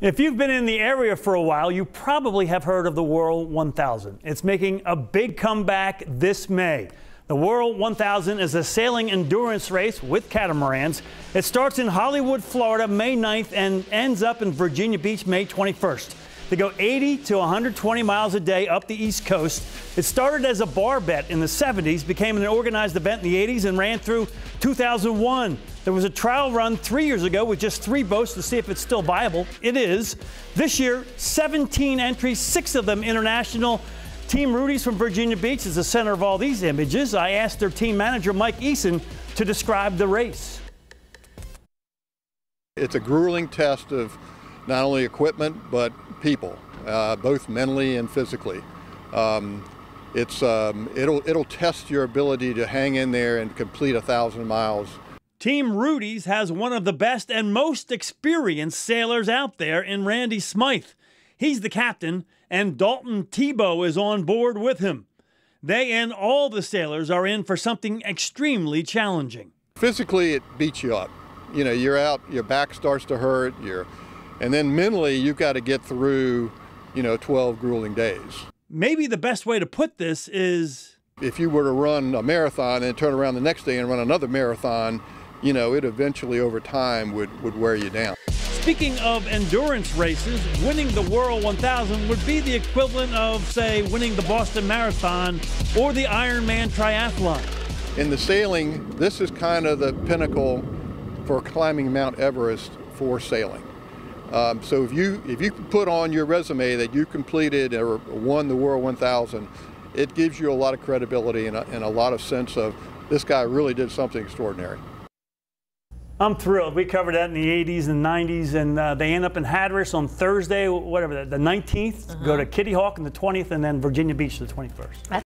If you've been in the area for a while, you probably have heard of the Worrell 1000. It's making a big comeback this May. The Worrell 1000 is a sailing endurance race with catamarans. It starts in Hollywood, Florida, May 9th and ends up in Virginia Beach, May 21st. They go 80 to 120 miles a day up the East Coast. It started as a bar bet in the 70s, became an organized event in the 80s, and ran through 2001. There was a trial run 3 years ago with just 3 boats to see if it's still viable. It is. This year, 17 entries, 6 of them international. Team Rudy's from Virginia Beach is the center of all these images. I asked their team manager, Mike Eason, to describe the race. It's a grueling test of not only equipment, but people, both mentally and physically. It'll test your ability to hang in there and complete 1,000 miles. Team Rudy's has one of the best and most experienced sailors out there in Randy Smythe. He's the captain, and Dalton Tebow is on board with him. They and all the sailors are in for something extremely challenging. Physically, it beats you up. You know, you're out, your back starts to hurt, and then mentally, you've got to get through, 12 grueling days. Maybe the best way to put this is, if you were to run a marathon and turn around the next day and run another marathon, it eventually over time would wear you down. Speaking of endurance races, winning the Worrell 1000 would be the equivalent of, say, winning the Boston Marathon or the Ironman triathlon. In the sailing, this is kind of the pinnacle for climbing Mount Everest for sailing. So if you put on your resume that you completed or won the Worrell 1000, it gives you a lot of credibility and a lot of sense of this guy really did something extraordinary. I'm thrilled. We covered that in the 80s and 90s, and they end up in Hatteras on Thursday, whatever, the 19th, go to Kitty Hawk on the 20th, and then Virginia Beach the 21st.